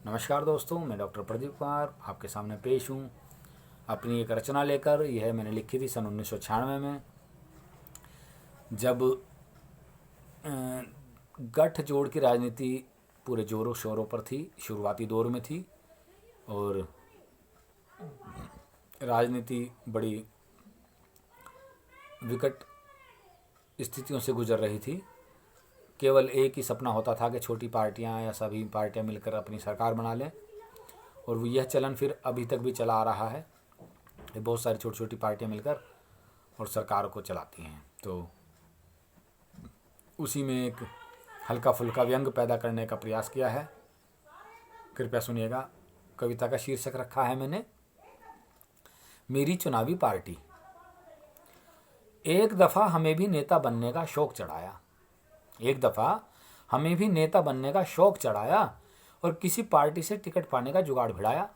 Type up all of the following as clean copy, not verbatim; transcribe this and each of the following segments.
नमस्कार दोस्तों, मैं डॉक्टर प्रदीप कुमार आपके सामने पेश हूँ अपनी एक रचना लेकर। यह मैंने लिखी थी सन 1996 में, जब गठ जोड़ की राजनीति पूरे जोरों शोरों पर थी, शुरुआती दौर में थी और राजनीति बड़ी विकट स्थितियों से गुजर रही थी। केवल एक ही सपना होता था कि छोटी पार्टियां या सभी पार्टियां मिलकर अपनी सरकार बना लें, और यह चलन फिर अभी तक भी चला आ रहा है। बहुत सारी छोटी छोटी पार्टियां मिलकर और सरकार को चलाती हैं। तो उसी में एक हल्का फुल्का व्यंग पैदा करने का प्रयास किया है। कृपया सुनिएगा। कविता का शीर्षक रखा है मैंने, मेरी चुनावी पार्टी। एक दफ़ा हमें भी नेता बनने का शौक चढ़ाया, एक दफ़ा हमें भी नेता बनने का शौक चढ़ाया और किसी पार्टी से टिकट पाने का जुगाड़ भिड़ाया।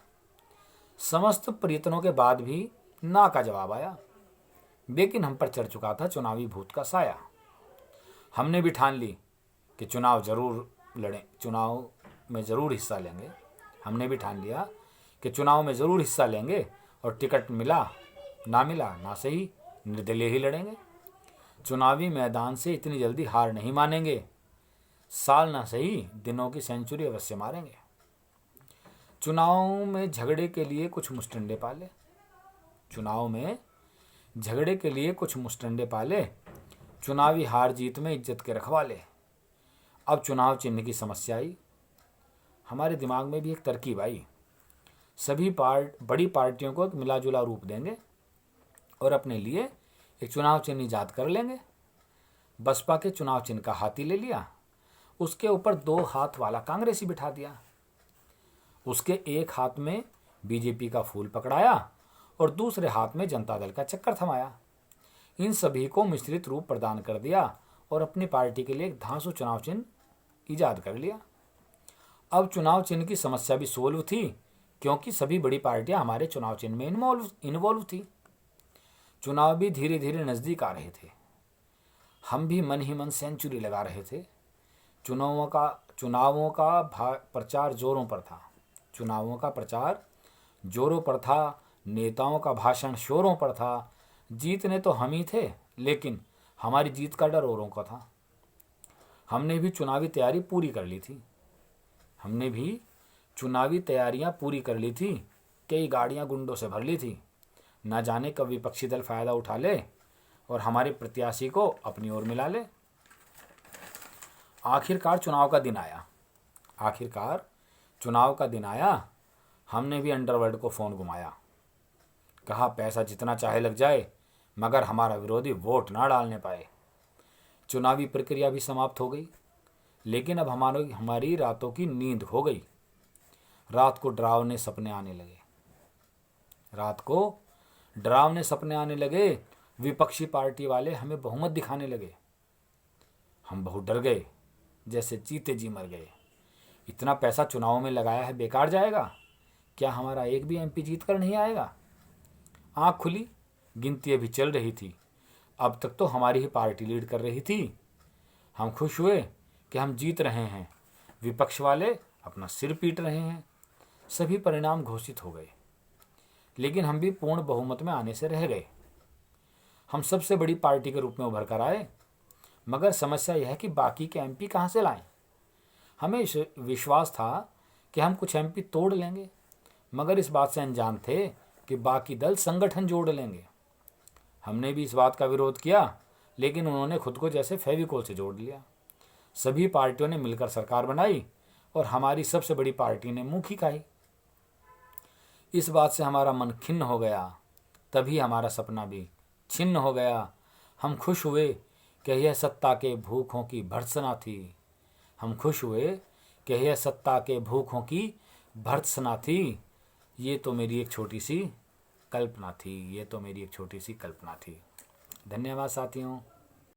समस्त प्रयत्नों के बाद भी ना का जवाब आया, लेकिन हम पर चढ़ चुका था चुनावी भूत का साया। हमने भी ठान ली कि चुनाव जरूर लड़ें, चुनाव में ज़रूर हिस्सा लेंगे। हमने भी ठान लिया कि चुनाव में ज़रूर हिस्सा लेंगे और टिकट मिला ना सही, निर्दलीय ही लड़ेंगे। चुनावी मैदान से इतनी जल्दी हार नहीं मानेंगे, साल ना सही दिनों की सेंचुरी अवश्य मारेंगे। चुनाव में झगड़े के लिए कुछ मुस्टंडे पाले, चुनाव में झगड़े के लिए कुछ मुस्टंडे पाले, चुनावी हार जीत में इज्जत के रखवाले। अब चुनाव चिन्ह की समस्या आई, हमारे दिमाग में भी एक तरकीब आई। सभी बड़ी पार्टियों को एक मिला जुला रूप देंगे और अपने लिए एक चुनाव चिन्ह ईजाद कर लेंगे। बसपा के चुनाव चिन्ह का हाथी ले लिया, उसके ऊपर 2 हाथ वाला कांग्रेसी बिठा दिया। उसके एक हाथ में बीजेपी का फूल पकड़ाया और दूसरे हाथ में जनता दल का चक्कर थमाया। इन सभी को मिश्रित रूप प्रदान कर दिया और अपनी पार्टी के लिए एक धांसू चुनाव चिन्ह ईजाद कर लिया। अब चुनाव चिन्ह की समस्या भी सोल्व थी, क्योंकि सभी बड़ी पार्टियां हमारे चुनाव चिन्ह में इन्वॉल्व थी। चुनाव भी धीरे धीरे नज़दीक आ रहे थे, हम भी मन ही मन सेंचुरी लगा रहे थे। चुनावों का प्रचार जोरों पर था, चुनावों का प्रचार जोरों पर था, नेताओं का भाषण शोरों पर था। जीतने तो हम ही थे, लेकिन हमारी जीत का डर औरों का था। हमने भी चुनावी तैयारी पूरी कर ली थी, हमने भी चुनावी तैयारियां पूरी कर ली थी। कई गाड़ियां गुंडों से भर ली थी। न जाने कब विपक्षी दल फायदा उठा ले और हमारे प्रत्याशी को अपनी ओर मिला ले। आखिरकार चुनाव का दिन आया, आखिरकार चुनाव का दिन आया। हमने भी अंडरवर्ल्ड को फ़ोन घुमाया, कहा पैसा जितना चाहे लग जाए, मगर हमारा विरोधी वोट ना डालने पाए। चुनावी प्रक्रिया भी समाप्त हो गई, लेकिन अब हमारी रातों की नींद खो गई। रात को डरावने सपने आने लगे, रात को डरावने सपने आने लगे। विपक्षी पार्टी वाले हमें बहुमत दिखाने लगे। हम बहुत डर गए, जैसे जीते जी मर गए। इतना पैसा चुनाव में लगाया है, बेकार जाएगा क्या? हमारा एक भी एमपी जीत कर नहीं आएगा? आँख खुली, गिनती अभी चल रही थी। अब तक तो हमारी ही पार्टी लीड कर रही थी। हम खुश हुए कि हम जीत रहे हैं, विपक्ष वाले अपना सिर पीट रहे हैं। सभी परिणाम घोषित हो गए, लेकिन हम भी पूर्ण बहुमत में आने से रह गए। हम सबसे बड़ी पार्टी के रूप में उभर कर आए, मगर समस्या यह है कि बाकी के एमपी कहाँ से लाएं? हमें विश्वास था कि हम कुछ एमपी तोड़ लेंगे, मगर इस बात से अनजान थे कि बाकी दल संगठन जोड़ लेंगे। हमने भी इस बात का विरोध किया, लेकिन उन्होंने खुद को जैसे फेविकोल से जोड़ लिया। सभी पार्टियों ने मिलकर सरकार बनाई और हमारी सबसे बड़ी पार्टी ने मुँह की खाई। इस बात से हमारा मन खिन्न हो गया, तभी हमारा सपना भी छिन्न हो गया। हम खुश हुए कि यह सत्ता के भूखों की भर्त्सना थी, हम खुश हुए कि यह सत्ता के भूखों की भर्त्सना थी। ये तो मेरी एक छोटी सी कल्पना थी, ये तो मेरी एक छोटी सी कल्पना थी। धन्यवाद साथियों।